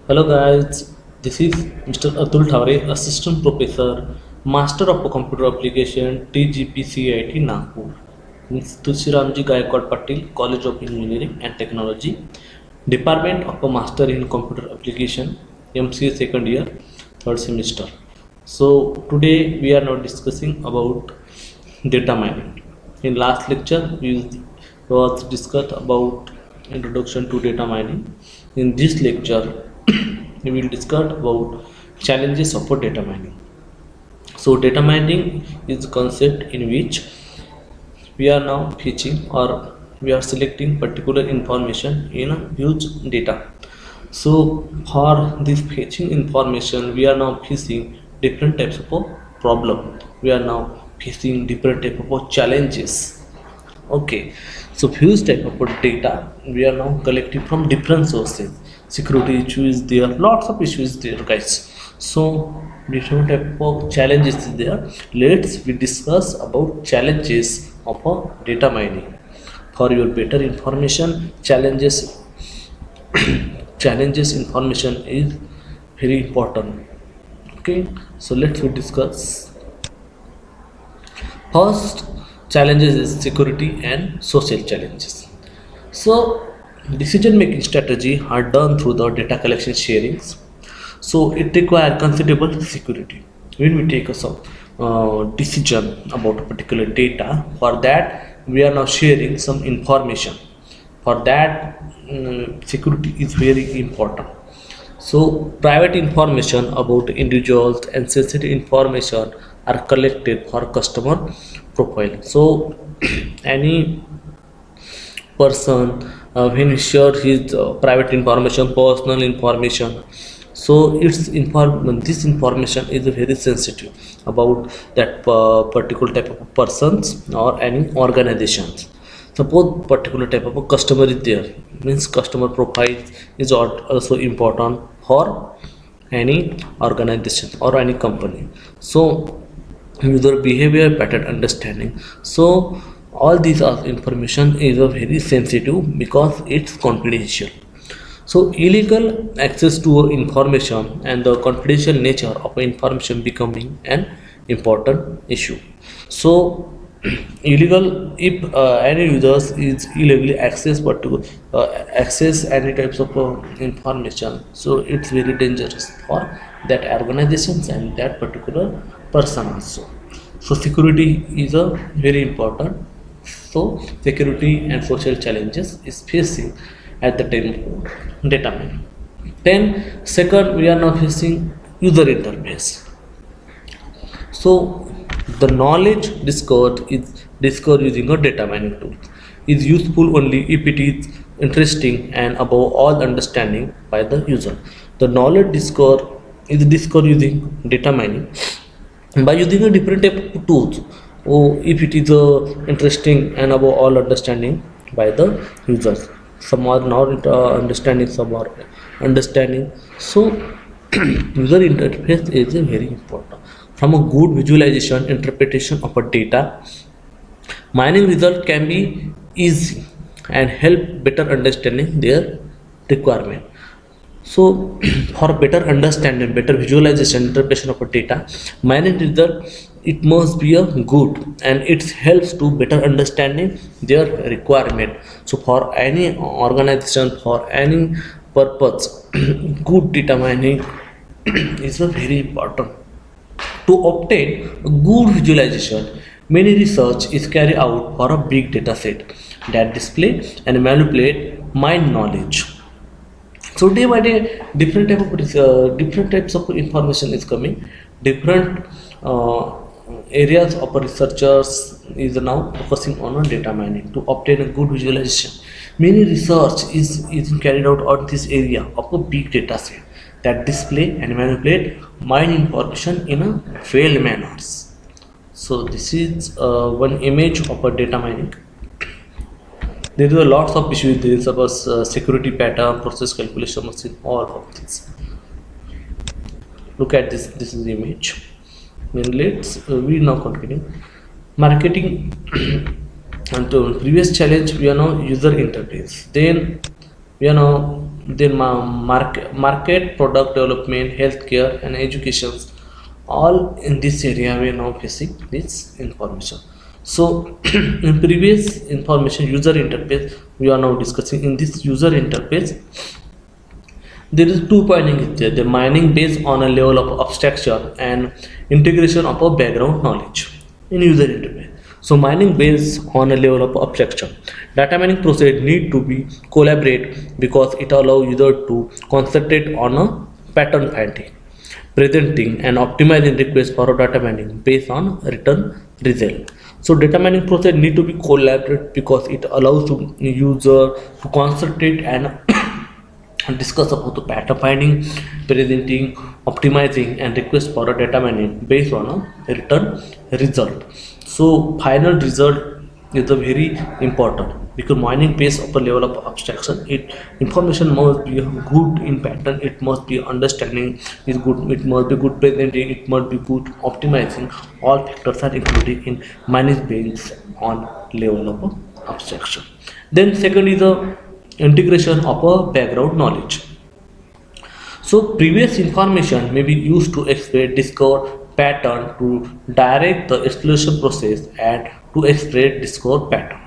Hello guys, this is Mr. Atul Thaware, Assistant Professor, Master of Computer Application, TGPCIT Nagpur. Ms. Tulsiramji Gaikwad Patil, College of Engineering and Technology, Department of a Master in Computer Application, MCA second year, third semester. So today we are now discussing about data mining. In last lecture we was discussed about introduction to data mining. In this lecture we will discuss about challenges of data mining. So data mining is a concept in which we are now fetching or we are selecting particular information in a huge data. So for this fetching information we are now facing different types of problem. We are now facing different type of challenges. Okay, so huge type of data we are now collecting from different sources. Security issues is there, lots of issues there, guys. So different type of challenges is there. Let's we discuss about challenges of a data mining. For your better information, challenges information is very important. Okay, so let's we discuss. First challenges is security and social challenges. So decision making strategy are done through the data collection sharings. So it requires considerable security. When we take a decision about a particular data, for that we are now sharing some information. For that, security is very important. So private information about individuals and sensitive information are collected for customer profile. So any person when he share his private information, personal information, so this information is very sensitive about that particular type of persons or any organizations. Suppose particular type of a customer is there, means customer profile is also important for any organization or any company. So user behavior pattern understanding, so all these are information is a very sensitive because it's confidential. So illegal access to information and the confidential nature of information becoming an important issue. So illegal, if any users is illegally access but to access any types of information, so it's very dangerous for that organizations and that particular person also. So security is a very important. So security and social challenges is facing at the time of data mining. Then second, we are now facing user interface. So the knowledge discovered using a data mining tool is useful only if it is interesting and above all understanding by the user. The knowledge discovered is discovered using data mining by using a different type of tools. Oh, if it is interesting and above all understanding by the users. Some are not understanding, some are understanding. So user interface is very important. From a good visualization interpretation of a data, mining result can be easy and help better understanding their requirement. So for better understanding, better visualization, interpretation of a data, mining result it must be a good and it helps to better understanding their requirement. So for any organization, for any purpose, good data mining is a very important. To obtain a good visualization, many research is carried out for a big data set that display and manipulate mind knowledge. So day by day different types of information is coming, different areas of researchers is now focusing on data mining to obtain a good visualization. Many research is carried out on this area of a big data set that display and manipulate mine information in a failed manners. So this is one image of a data mining. There are lots of issues. There is about security pattern, process calculation machine, all of this. Look at this. This is the image. Then let's we now continue. Marketing and to previous challenge we are now user interface. Then we are now then market, product development, healthcare, and education. All in this area we are now facing this information. So in previous information user interface we are now discussing. In this user interface there is two mining is there, the mining based on a level of abstraction and integration of a background knowledge in user interface. So mining based on a level of abstraction, data mining process need to be collaborate because it allows user to concentrate on a pattern finding, presenting and optimizing requests for data mining based on return result. So data mining process need to be collaborative because it allows to user to concentrate and discuss about the pattern finding, presenting, optimizing, and request for a data mining based on a return result. So final result is a very important because mining based upon level of abstraction. It information must be good in pattern. It must be understanding is good. It must be good presenting. It must be good optimizing. All factors are included in mining based on level of abstraction. Then second is the integration of a background knowledge. So previous information may be used to explain discover pattern to direct the exploration process and to explain discover pattern.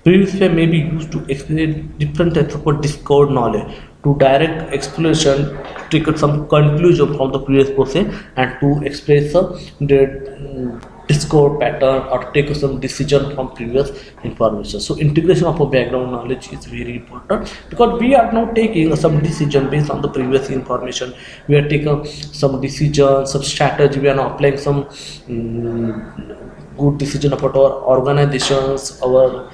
Previous may be used to explain different types of discovered knowledge to direct exploration, take some conclusion from the previous process and to express the discovered pattern or take some decision from previous information. So integration of a background knowledge is very important because we are now taking some decision based on the previous information. We are taking some decision, some strategy. We are now applying some good decision about our organizations, our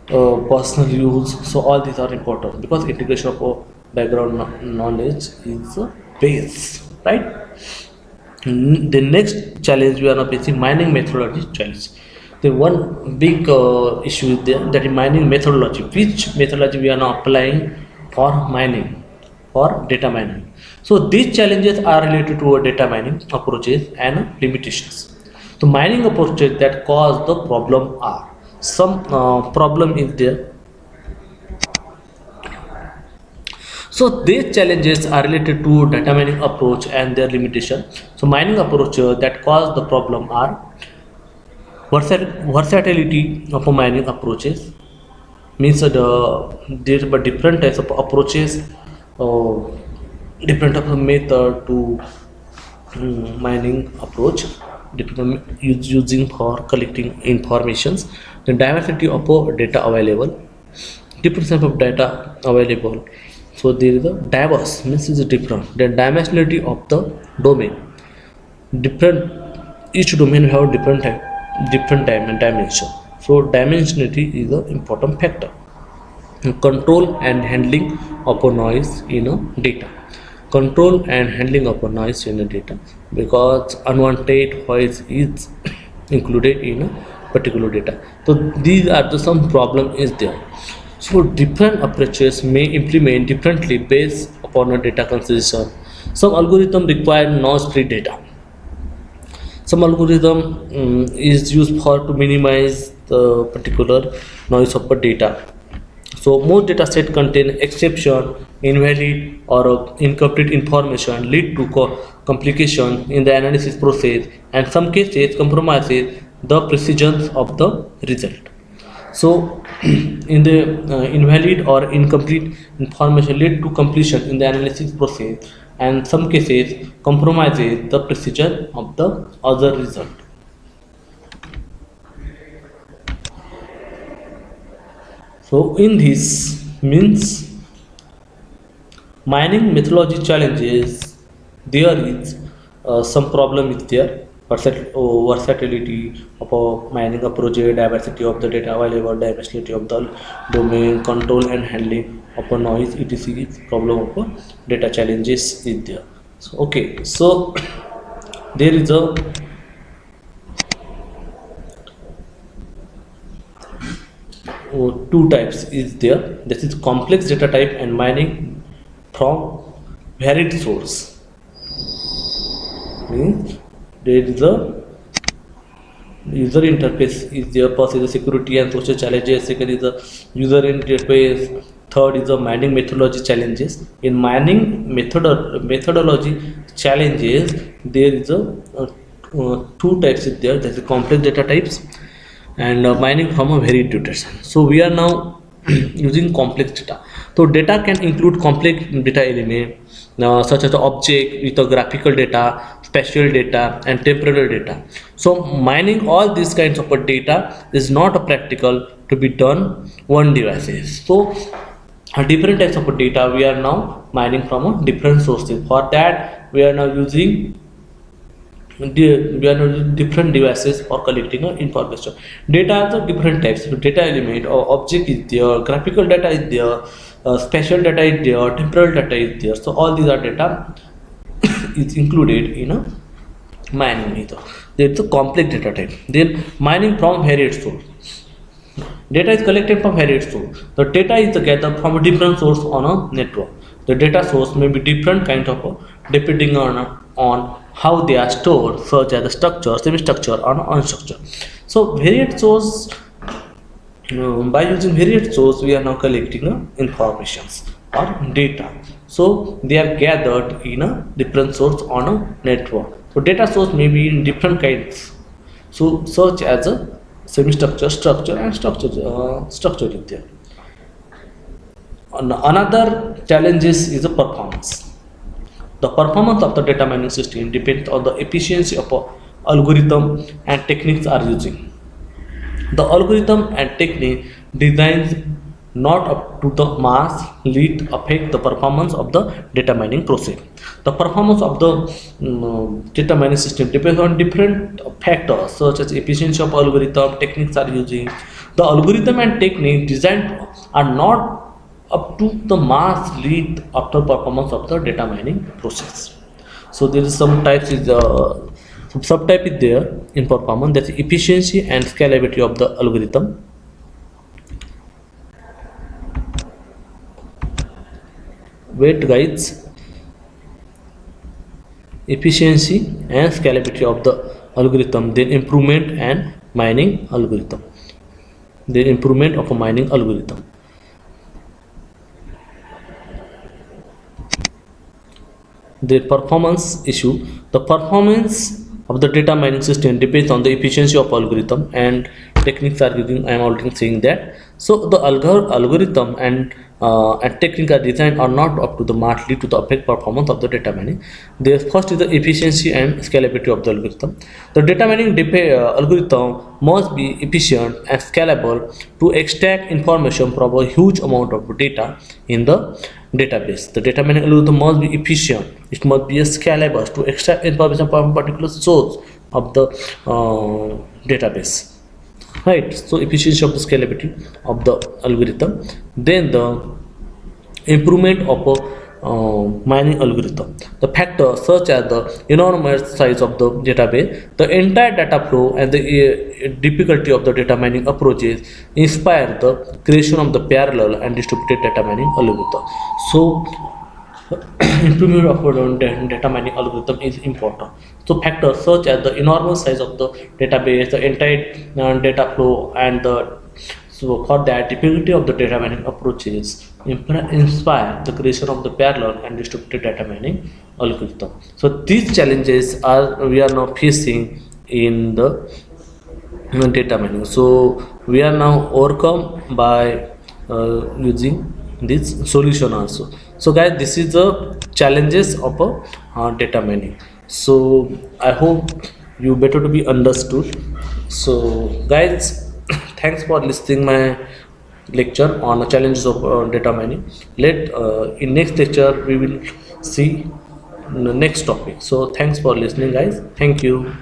personal use. So all these are important because integration of a background knowledge is a base, right? The next challenge we are now facing mining methodology challenge. The one big issue is there, that is mining methodology. Which methodology we are now applying for mining, for data mining? So these challenges are related to data mining approaches and limitations. The mining approaches that cause the problem are some problem is there. So these challenges are related to data mining approach and their limitation. So mining approach that cause the problem are versatility of a mining approaches, means there are different types of approaches, uh, different type of method to mining approach, different using for collecting informations, the diversity of data available, different type of data available. So there is a diverse means is different, the dimensionality of the domain, different, each domain have different type, different dimension. So dimensionality is an important factor. Control and handling of a noise in a data, control and handling of a noise in a data, because unwanted noise is included in a particular data. So these are the some problem is there. So different approaches may implement differently based upon a data consideration. Some algorithm require noise free data, some algorithm is used for to minimize the particular noise of a data. So most data set contain exception, invalid or incomplete information, lead to complication in the analysis process, and some cases compromises the precision of the result. So in the invalid or incomplete information lead to completion in the analysis process, and some cases compromises the precision of the other result. So in this means mining methodology challenges, there is some problem is there. Versatility of a mining approach, diversity of the data available, diversity of the domain, control and handling of a noise, etc. is problem of a data challenges is there. So okay, so there is a two types is there. This is complex data type and mining from varied source. Means there is a user interface is there, first is the security and social challenges, second is the user interface, Third is the mining methodology challenges. In mining methodology challenges, there is two types is there. There's a complex data types and mining from a varied data. So we are now using complex data. So data can include complex data element such as object with a graphical data, spatial data, and temporal data. So mining all these kinds of data is not a practical to be done one devices. So different types of data we are now mining from a different sources. For that we are now using different devices for collecting information. Data are the different types. So data element or object is there, graphical data is there, spatial data is there, temporal data is there. So all these are data is included in a mining method. There is a complex data type. Then mining from varied source. Data is collected from varied source. The data is gathered from a different source on a network. The data source may be different kind of depending on how they are stored, such as the structure, semi-structure, or unstructured. So varied source, by using varied source, we are now collecting informations or data. So they are gathered in a different source on a network. So data source may be in different kinds. So such as a semi-structure, structure, and structure is there. Another challenge is the performance. The performance of the data mining system depends on the efficiency of algorithm and techniques are using. The algorithm and technique designs not up to the mass lead affect the performance of the data mining process. The performance of the data mining system depends on different factors such as efficiency of algorithm, techniques are using. The algorithm and technique designed are not up to the mass lead after performance of the data mining process. So there is some types is some subtype is there in performance, that's efficiency and scalability of the algorithm. Wait guys, efficiency and scalability of the algorithm, then improvement and mining algorithm, then improvement of a mining algorithm. The performance issue. The performance of the data mining system depends on the efficiency of algorithm and techniques are using. I am already saying that. So the algorithm and technique are designed are not up to the mark lead to the affect performance of the data mining. The first is the efficiency and scalability of the algorithm. The data mining algorithm must be efficient and scalable to extract information from a huge amount of data in the database. The data mining algorithm must be efficient. It must be scalable to extract information from a particular source of the database. Right. So efficiency of the scalability of the algorithm. Then the improvement of a mining algorithm. The factors such as the enormous size of the database, the entire data flow, and the difficulty of the data mining approaches inspire the creation of the parallel and distributed data mining algorithm. So improvement of data mining algorithm is important. So factors such as the enormous size of the database, the entire data flow, and so for that difficulty of the data mining approaches inspire the creation of the parallel and distributed data mining algorithm. So these challenges are we are now facing in the data mining. So we are now overcome by using this solution also. So guys, this is the challenges of data mining. So I hope you better to be understood. So guys, thanks for listening my lecture on the challenges of data mining. In next lecture we will see the next topic. So thanks for listening guys. Thank you.